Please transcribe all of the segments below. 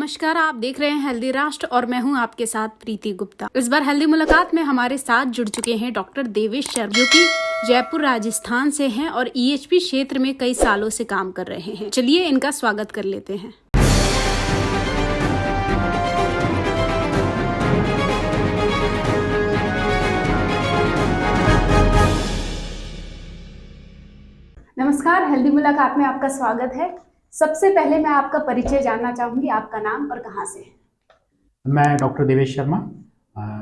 नमस्कार, आप देख रहे हैं हेल्दी राष्ट्र और मैं हूं आपके साथ प्रीति गुप्ता। इस बार हेल्दी मुलाकात में हमारे साथ जुड़ चुके हैं डॉक्टर देवेश शर्मा, जो कि जयपुर राजस्थान से हैं और ईएचपी क्षेत्र में कई सालों से काम कर रहे हैं। चलिए इनका स्वागत कर लेते हैं। नमस्कार, हेल्दी मुलाकात में आपका स्वागत है। सबसे पहले मैं आपका परिचय जानना चाहूंगी, आपका नाम और कहाँ से है। मैं डॉक्टर देवेश शर्मा,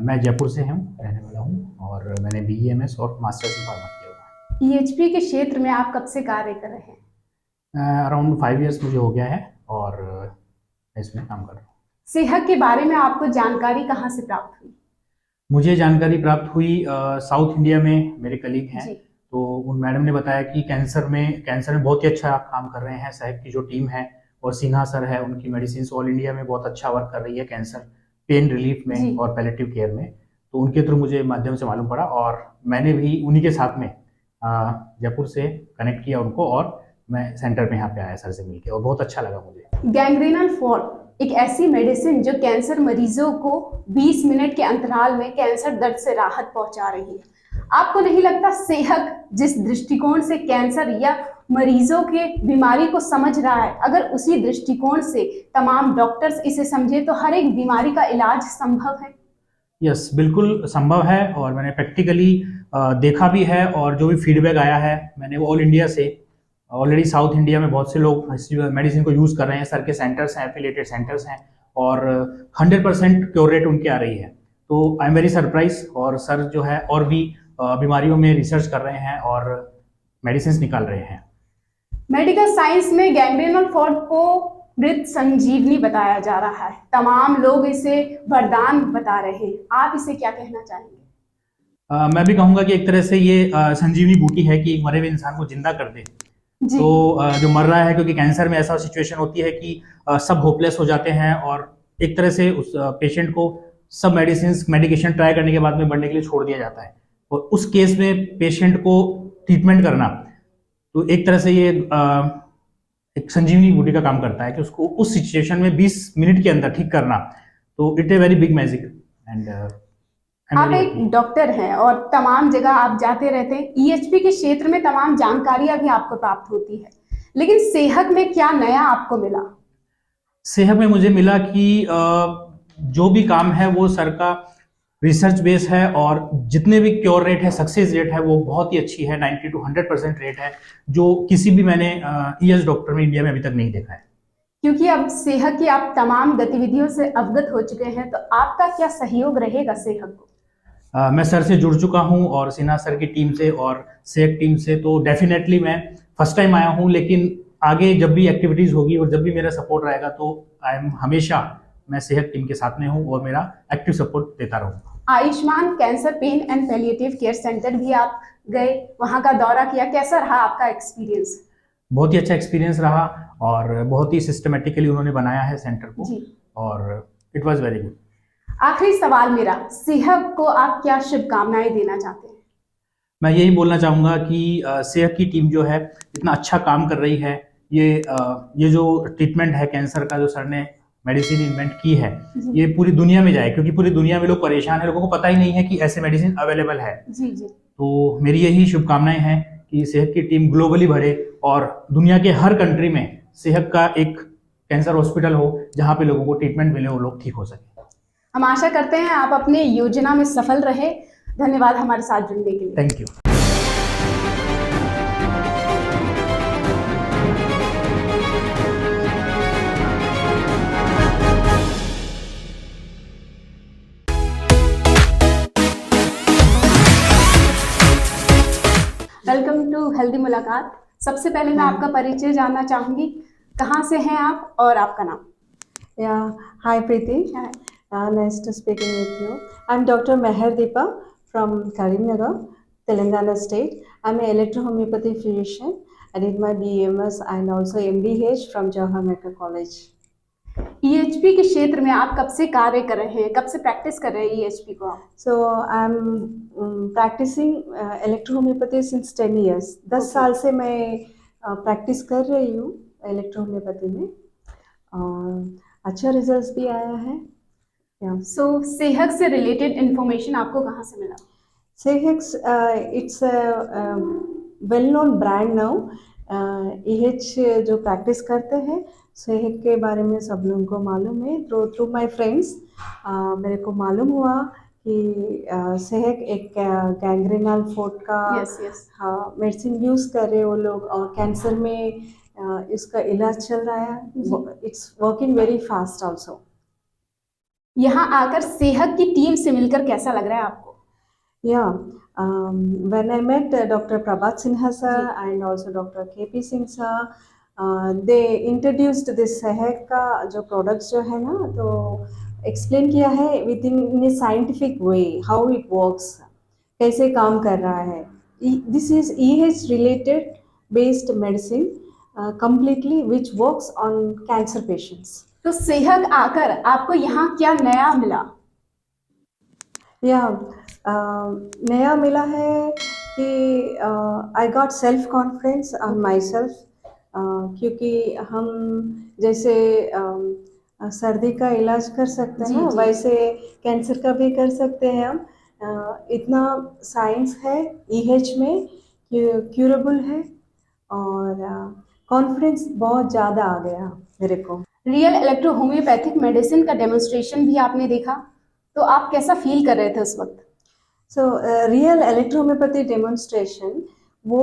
मैं जयपुर से हूँ, रहने वाला हूँ और मैंने BEMS और मास्टर्स इन फार्मा किया हुआ है। ईएचपी के क्षेत्र में आप कब से कार्य कर रहे हैं। अराउंड 5 इयर्स मुझे हो गया है और इसमें काम कर रहा हूँ। सेहत के बारे में आपको जानकारी कहाँ से प्राप्त हुई। मुझे जानकारी प्राप्त हुई साउथ इंडिया में मेरे कलीग हैं, तो उन मैडम ने बताया कि कैंसर में बहुत ही अच्छा काम कर रहे हैं। साहब की जो टीम है और सिन्हा सर है, उनकी मेडिसिन ऑल इंडिया में बहुत अच्छा वर्क कर रही है कैंसर पेन रिलीफ में और पैलेटिव केयर में। तो उनके थ्रू मुझे माध्यम से मालूम पड़ा और मैंने भी उन्हीं के साथ में जयपुर से कनेक्ट किया उनको और मैं सेंटर पे यहाँ पे आया सर से मिलके और बहुत अच्छा लगा मुझे। गैंग्रीनल फॉल एक ऐसी मेडिसिन जो कैंसर मरीजों को 20 मिनट के अंतराल में कैंसर दर्द से राहत पहुंचा रही है। आपको नहीं लगता सेहत जिस दृष्टिकोण से कैंसर या मरीजों के बीमारी को समझ रहा है, अगर उसी दृष्टिकोण से तमाम डॉक्टर्स इसे समझे तो हर एक बीमारी का इलाज संभव है। यस, बिल्कुल संभव है और मैंने प्रैक्टिकली देखा भी है और जो भी फीडबैक आया है मैंने वो ऑल इंडिया से, ऑलरेडी साउथ इंडिया में बहुत से लोग मेडिसिन को यूज़ कर रहे हैं। सर के सेंटर्स हैं, एफिलिएटेड सेंटर्स हैं और 100% क्योर रेट उनके आ रही है। तो आई एम वेरी सरप्राइज और सर जो है और भी बीमारियों में रिसर्च कर रहे हैं और मेडिसिन निकाल रहे हैं। मेडिकल साइंस में गैंग्रीनल फॉल्ट को मृत संजीवनी बताया जा रहा है। तमाम लोग इसे वरदान बता रहे हैं, आप इसे क्या कहना चाहेंगे। मैं भी कहूँगा कि एक तरह से ये संजीवनी बूटी है कि मरे हुए इंसान को जिंदा कर दे। तो जो मर रहा है, क्योंकि कैंसर में ऐसा सिचुएशन होती है कि सब होपलेस हो जाते हैं और एक तरह से उस पेशेंट को सब मेडिकेशन ट्राई करने के बाद में बढ़ने के लिए छोड़ दिया जाता है और उस केस में पेशेंट को ट्रीटमेंट करना, तो एक तरह से ये एक संजीवनी बूटी का काम करता है कि उसको उस सिचुएशन में 20 मिनट के अंदर ठीक करना। तो it a very big magic and आप एक डॉक्टर हैं और तमाम जगह आप जाते रहते हैं। ईएचपी के क्षेत्र में तमाम जानकारियां भी आपको प्राप्त होती है, लेकिन सेहत में क्या नया आपको मिला। सेहत में मुझे मिला कि जो भी काम है वो सर का रिसर्च बेस है और जितने भी क्योर रेट है, सक्सेस रेट है, वो बहुत ही अच्छी है। 90 to 100% रेट है, जो किसी भी मैंने ईएस डॉक्टर में इंडिया में अभी तक नहीं देखा है। क्योंकि अब सेहत की आप तमाम गतिविधियों से अवगत हो चुके हैं, तो आपका क्या सहयोग रहेगा सेहत को। मैं सर से जुड़ चुका हूं और सिन्हा सर की टीम से और सेहत टीम से, तो डेफिनेटली मैं फर्स्ट टाइम आया हूं, लेकिन आगे जब भी एक्टिविटीज होगी और जब भी मेरा सपोर्ट रहेगा तो हमेशा मैं सेहत टीम के साथ में हूं और मेरा एक्टिव सपोर्ट देता रहूंगा। Ayushman cancer pen and palliative care centre भी आप गए, वहां का दौरा किया, कैसा रहा आपका एक्सपीरियंस। बहुत ही अच्छा एक्सपीरियंस रहा और बहुत ही सिस्टमेटिकली उन्होंने बनाया है सेंटर को और इट वाज वेरी गुड। आखिरी सवाल मेरा, सेहत को आप क्या शुभकामनाएं देना चाहते हैं। मैं यही बोलना चाहूँगा कि सेहत की टीम जो है इतना अच्छा काम कर रही है। ये जो ट्रीटमेंट है कैंसर का, जो सर ने मेडिसिन इन्वेंट की है, ये पूरी दुनिया में जाए, क्योंकि पूरी दुनिया में लोग परेशान हैं, लोगों को पता ही नहीं है कि ऐसे मेडिसिन अवेलेबल है। तो मेरी यही शुभकामनाएं हैं कि सेहत की टीम ग्लोबली बढ़े और दुनिया के हर कंट्री में सेहत का एक कैंसर हॉस्पिटल हो जहाँ पे लोगों को ट्रीटमेंट मिले और लोग ठीक हो सके। हम आशा करते हैं आप अपने योजना में सफल रहे। धन्यवाद हमारे साथ जुड़ने के लिए। Thank you. Welcome to healthy मुलाकात। सबसे पहले मैं आपका परिचय जानना चाहूंगी, कहाँ से हैं आप और आपका नाम। Hi Preeti. Nice to speaking with you. I'm Dr. Meher Deepa from Karimnagar, Telangana State. I'm an electrohomeopathy physician. I did my BEMS and also MDH from Jawahar Medical College. ईएचपी के क्षेत्र में आप कब से कार्य कर रहे हैं, कब से प्रैक्टिस कर रहे हैं ईएचपी को आप। So I'm practicing electrohomeopathy since 10 years. 10 साल से मैं प्रैक्टिस कर रही हूँ electrohomeopathy में। अच्छा रिजल्ट्स भी आया है। या सो सेहत से रिलेटेड इंफॉर्मेशन आपको कहाँ से मिला? Sehex, it's a well-known brand now. EH जो प्रैक्टिस करते हैं सेहेक के बारे में सब लोगों को मालूम है। थ्रू माय फ्रेंड्स मेरे को मालूम हुआ कि सेहेक एक गैंग्रेनल फोर्ट का यस यस। मेडिसिन यूज़ कर रहे वो लोग और कैंसर में इसका इलाज चल रहा है। It's working very fast also. यहाँ आकर सेहत की टीम से मिलकर कैसा लग रहा है आपको? Yeah, when I met Dr. Prabhat Sinha sir ji. and also Dr. KP Singh sir, they introduced this सहक का जो products जो है ना तो explain किया है in a scientific way how it works, कैसे काम कर रहा है। This is EH related based medicine completely which works on cancer patients. तो सेहत आकर आपको यहाँ क्या नया मिला? या नया मिला है कि I got self confidence on my self, क्योंकि हम जैसे सर्दी का इलाज कर सकते हैं जी, ना जी। वैसे कैंसर का भी कर सकते हैं हम। इतना साइंस है ईएच में क्यूरेबल है और कॉन्फिडेंस बहुत ज़्यादा आ गया मेरे को। रियल इलेक्ट्रो होम्योपैथिक मेडिसिन का डेमोन्स्ट्रेशन भी आपने देखा, तो आप कैसा फील कर रहे थे उस वक्त? So real electrohomeopathy demonstration, वो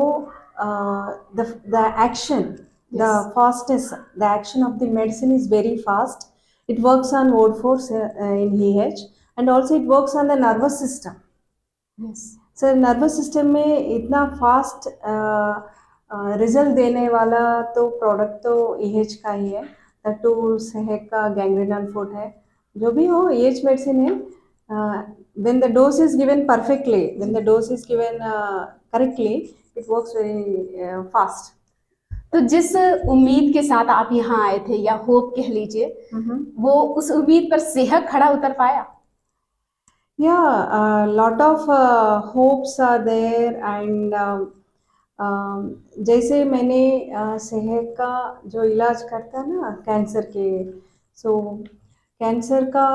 the action, the Yes. fastness, the action of the medicine is very fast. It works on word force in EH and also it works on the nervous system. Yes. Sir nervous system में इतना fast result देने वाला तो product तो EH का ही है। To सेहेक का गैंग्रेनल fort है, जो भी हो EH मेडिसिन है। when the dose is given perfectly, when the dose is given correctly, it works very fast. तो जिस उम्मीद के साथ आप यहाँ आए थे या होप कह लीजिए, वो उस उम्मीद पर सेहत खड़ा उतर पाया? Yeah, a lot of hopes are there and जैसे मैंने सेहत का जो इलाज करता है ना कैंसर के, सो कैंसर का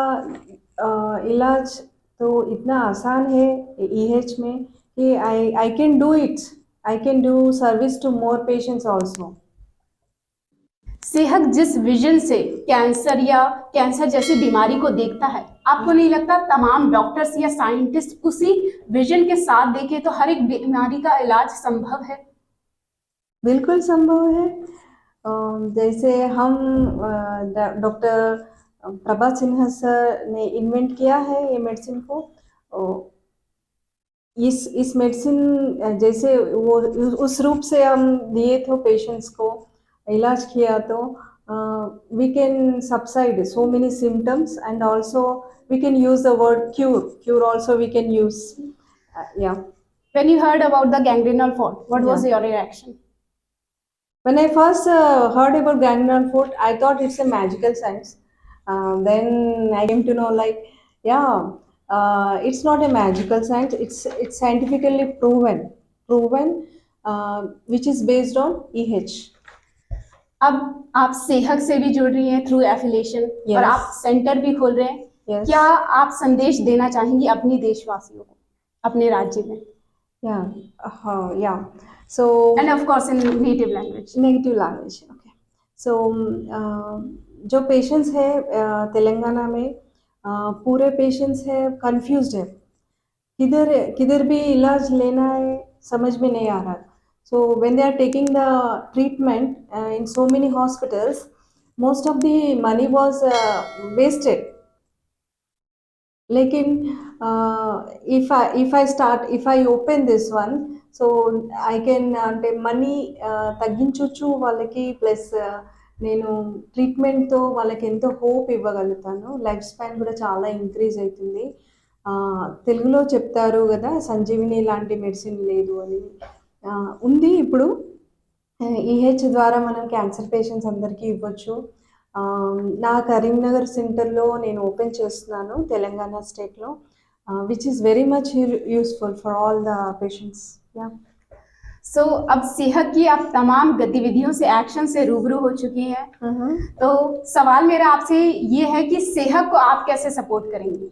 इलाज तो इतना आसान है EH में कि I can do it, I can do service to more patients also. सेहत जिस विजन से कैंसर या कैंसर जैसी बीमारी को देखता है, आपको नहीं लगता तमाम डॉक्टर्स या साइंटिस्ट उसी विजन के साथ देखें तो हर एक बीमारी का इलाज संभव है? बिल्कुल संभव है। जैसे हम डॉक्टर प्रभात सिन्हा सर ने इन्वेंट किया है ये मेडिसिन को। इस मेडिसिन जैसे वो उस रूप से हम दिए तो पेशेंट्स को इलाज किया तो we can subside so many symptoms and also we can use the word cure also we can use. Yeah. When you heard about the gangrenal fault, what was your reaction? When I first heard about granulin food, I thought it's a magical science. Then I came to know, like, yeah, it's not a magical science. It's scientifically proven, which is based on EH. अब आप सेहत से भी जुड़ रही हैं through affiliation और Yes. आप सेंटर भी खोल रहे हैं। Yes. क्या आप संदेश देना चाहेंगी अपनी देशवासियों को अपने राज्य में? Yeah. Yeah. So. And of course in native language. Native language. Okay. So जो पेशेंट्स है तेलंगाना में पूरे पेशेंट्स है कंफ्यूज्ड है, किधर किधर भी इलाज लेना है समझ में नहीं आ रहा। So when they are taking the treatment in so many hospitals, most of the money was wasted. लेकिन if I open this one, so I can అంటే మనీ తగ్గించవచ్చు వాళ్ళకి, ప్లస్ నేను ట్రీట్మెంట్తో వాళ్ళకి ఎంతో హోప్ ఇవ్వగలుగుతాను, లైఫ్ స్పాన్ కూడా చాలా ఇంక్రీజ్ అవుతుంది। తెలుగులో చెప్తారు కదా సంజీవిని లాంటి మెడిసిన్ లేదు అని, ఉంది ఇప్పుడు ఈహెచ్ ద్వారా మనం క్యాన్సర్ పేషెంట్స్ అందరికీ ఇవ్వచ్చు। నా కరీంనగర్ సెంటర్లో నేను ఓపెన్ చేస్తున్నాను తెలంగాణ స్టేట్లో, which is very much useful for all the patients. So अब सेहत की आप तमाम गतिविधियों से, एक्शन से रूबरू हो चुकी हैं। तो सवाल मेरा आपसे ये है कि सेहत को आप कैसे सपोर्ट करेंगी?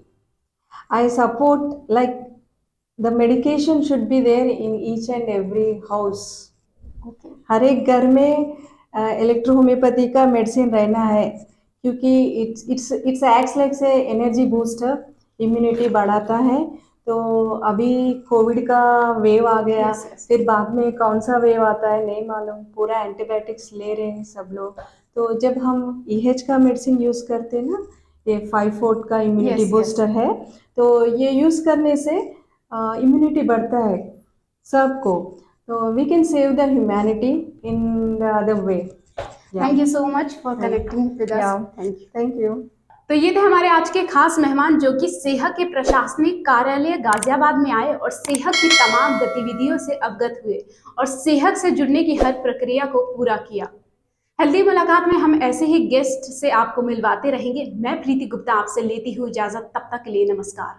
I support like the medication should be there in each and every house. Okay, हर एक घर में इलेक्ट्रो होम्योपैथी का मेडिसिन रहना है, क्योंकि इट्स एक्ट्स लाइक से एनर्जी बूस्टर, इम्यूनिटी बढ़ाता है। तो अभी कोविड का वेव आ गया, Yes, yes. फिर बाद में कौन सा वेव आता है नहीं मालूम, पूरा एंटीबायोटिक्स ले रहे हैं सब लोग। तो जब हम ईएच का मेडिसिन यूज़ करते हैं ना, ये 5-4 का इम्यूनिटी Yes, yes. बूस्टर है, तो ये यूज़ करने से इम्यूनिटी बढ़ता है सबको। तो we can save the humanity in the other way. Thank you so much for Yeah. Connecting with us. Yeah. Thank you. Thank you. तो ये थे हमारे आज के खास मेहमान जो कि सेहत के प्रशासनिक कार्यालय गाजियाबाद में आए और सेहत की तमाम गतिविधियों से अवगत हुए और सेहत से जुड़ने की हर प्रक्रिया को पूरा किया। हेल्दी मुलाकात में हम ऐसे ही गेस्ट से आपको मिलवाते रहेंगे। मैं प्रीति गुप्ता आपसे लेती हूँ इजाजत, तब तक के लिए नमस्कार।